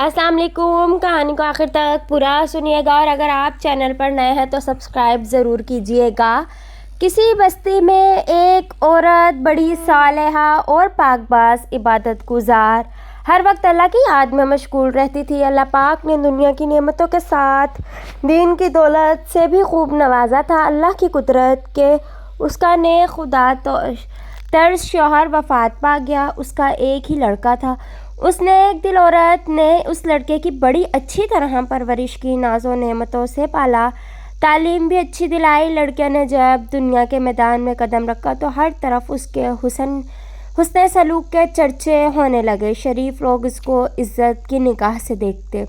السلام علیکم. کہانی کو آخر تک پورا سنیے گا اور اگر آپ چینل پر نئے ہیں تو سبسکرائب ضرور کیجیے گا. کسی بستی میں ایک عورت بڑی صالحہ اور پاک باز عبادت گزار ہر وقت اللہ کی یاد میں مشغول رہتی تھی. اللہ پاک نے دنیا کی نعمتوں کے ساتھ دین کی دولت سے بھی خوب نوازا تھا. اللہ کی قدرت کہ اس کا نیک خدا طرز شوہر وفات پا گیا. اس کا ایک ہی لڑکا تھا. اس نیک دل عورت نے اس لڑکے کی بڑی اچھی طرح پرورش کی، ناز و نعمتوں سے پالا، تعلیم بھی اچھی دلائی. لڑکے نے جب دنیا کے میدان میں قدم رکھا تو ہر طرف اس کے حسن سلوک کے چرچے ہونے لگے. شریف لوگ اس کو عزت کی نگاہ سے دیکھتے،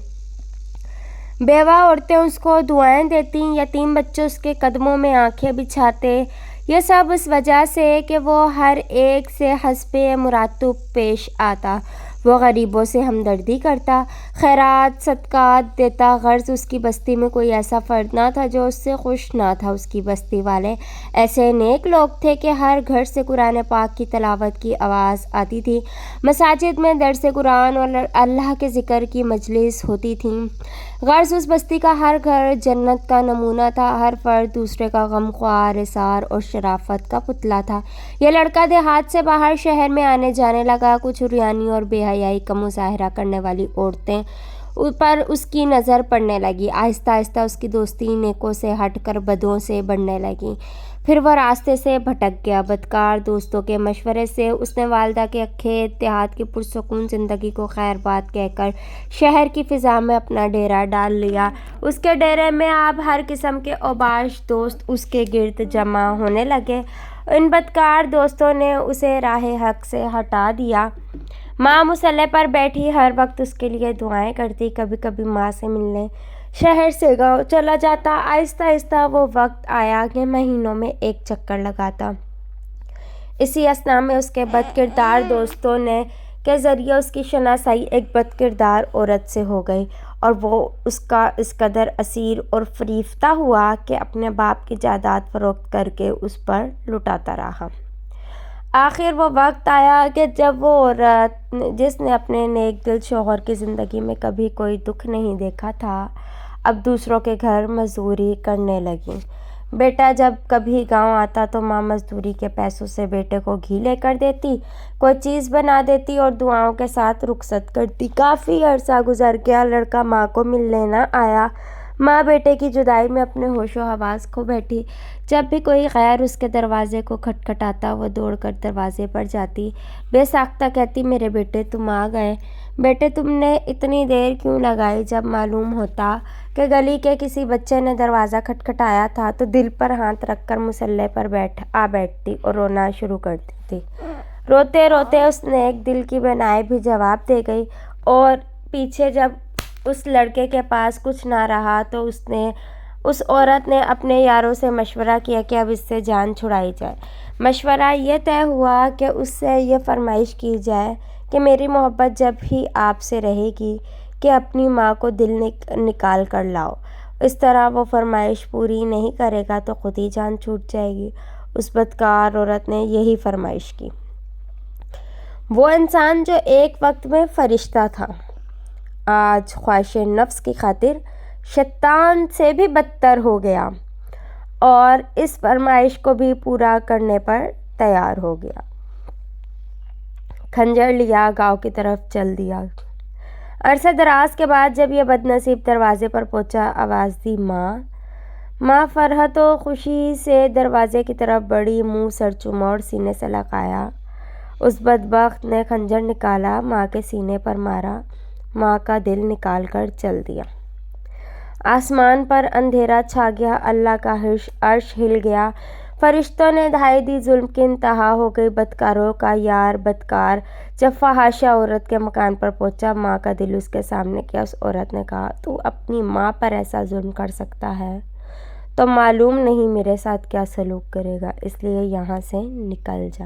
بیوہ عورتیں اس کو دعائیں دیتی، یتیم بچے اس کے قدموں میں آنکھیں بچھاتے. یہ سب اس وجہ سے کہ وہ ہر ایک سے حسب مراتب پیش آتا. وہ غریبوں سے ہمدردی کرتا، خیرات صدقات دیتا. غرض اس کی بستی میں کوئی ایسا فرد نہ تھا جو اس سے خوش نہ تھا. اس کی بستی والے ایسے نیک لوگ تھے کہ ہر گھر سے قرآن پاک کی تلاوت کی آواز آتی تھی. مساجد میں درس قرآن اور اللہ کے ذکر کی مجلس ہوتی تھی. غرض اس بستی کا ہر گھر جنت کا نمونہ تھا. ہر فرد دوسرے کا غمخوار، ایثار اور شرافت کا پتلا تھا. یہ لڑکا دیہات سے باہر شہر میں آنے جانے لگا. کچھ عریانی اور بے حیائی کا مظاہرہ کرنے والی عورتیں پر اس کی نظر پڑنے لگی. آہستہ آہستہ اس کی دوستی نیکوں سے ہٹ کر بدوں سے بڑھنے لگی. پھر وہ راستے سے بھٹک گیا. بدکار دوستوں کے مشورے سے اس نے والدہ کے کھیت دیہات کی پرسکون زندگی کو خیر بات کہہ کر شہر کی فضا میں اپنا ڈیرا ڈال لیا. اس کے ڈیرے میں اب ہر قسم کے اوباش دوست اس کے گرد جمع ہونے لگے. ان بدکار دوستوں نے اسے راہ حق سے ہٹا دیا. ماں مصلی پر بیٹھی ہر وقت اس کے لیے دعائیں کرتی. کبھی کبھی ماں سے ملنے شہر سے گاؤں چلا جاتا. آہستہ آہستہ وہ وقت آیا کہ مہینوں میں ایک چکر لگاتا. اسی اثنا میں اس کے بد کردار دوستوں نے کے ذریعے اس کی شناسائی ایک بد کردار عورت سے ہو گئی اور وہ اس کا اس قدر اسیر اور فریفتہ ہوا کہ اپنے باپ کی جائیداد فروخت کر کے اس پر لٹاتا رہا. آخر وہ وقت آیا کہ جب وہ عورت جس نے اپنے نیک دل شوہر کی زندگی میں کبھی کوئی دکھ نہیں دیکھا تھا، اب دوسروں کے گھر مزدوری کرنے لگی. بیٹا جب کبھی گاؤں آتا تو ماں مزدوری کے پیسوں سے بیٹے کو گھی لے کر دیتی، کوئی چیز بنا دیتی اور دعاؤں کے ساتھ رخصت کرتی. کافی عرصہ گزر گیا، لڑکا ماں کو ملنے نہ آیا. ماں بیٹے کی جدائی میں اپنے ہوش و حواس کھو بیٹھی. جب بھی کوئی غیر اس کے دروازے کو کھٹکھٹاتا وہ دوڑ کر دروازے پر جاتی. بے ساختہ کہتی، میرے بیٹے تم آ گئے. بیٹے تم نے اتنی دیر کیوں لگائی؟ جب معلوم ہوتا کہ گلی کے کسی بچے نے دروازہ کھٹکھٹایا تھا تو دل پر ہاتھ رکھ کر مصلی پر بیٹھتی اور رونا شروع کرتی تھی. روتے روتے اس نے ایک دل کی بینائی بھی جواب دے گئی اور پیچھے جب اس لڑکے کے پاس کچھ نہ رہا تو اس عورت نے اپنے یاروں سے مشورہ کیا کہ اب اس سے جان چھڑائی جائے. مشورہ یہ طے ہوا کہ اس سے یہ فرمائش کی جائے کہ میری محبت جب ہی آپ سے رہے گی کہ اپنی ماں کو دل نکال کر لاؤ. اس طرح وہ فرمائش پوری نہیں کرے گا تو خود ہی جان چھوٹ جائے گی. اس بدکار عورت نے یہی فرمائش کی. وہ انسان جو ایک وقت میں فرشتہ تھا آج خواہش نفس کی خاطر شیطان سے بھی بدتر ہو گیا اور اس فرمائش کو بھی پورا کرنے پر تیار ہو گیا. خنجر لیا، گاؤں کی طرف چل دیا. عرصہ دراز کے بعد جب یہ بد نصیب دروازے پر پہنچا، آواز دی، ماں فرحت و خوشی سے دروازے کی طرف بڑھی. منہ سر چوما اور سینے سے لگایا. اس بدبخت نے خنجر نکالا، ماں کے سینے پر مارا، ماں کا دل نکال کر چل دیا. آسمان پر اندھیرا چھا گیا. اللہ کا عرش ہل گیا. فرشتوں نے دہائی دی. ظلم کی انتہا ہو گئی. بدکاروں کا یار بدکار جب فحاشہ عورت کے مکان پر پہنچا، ماں کا دل اس کے سامنے کیا. اس عورت نے کہا، تو اپنی ماں پر ایسا ظلم کر سکتا ہے تو معلوم نہیں میرے ساتھ کیا سلوک کرے گا، اس لیے یہاں سے نکل جا.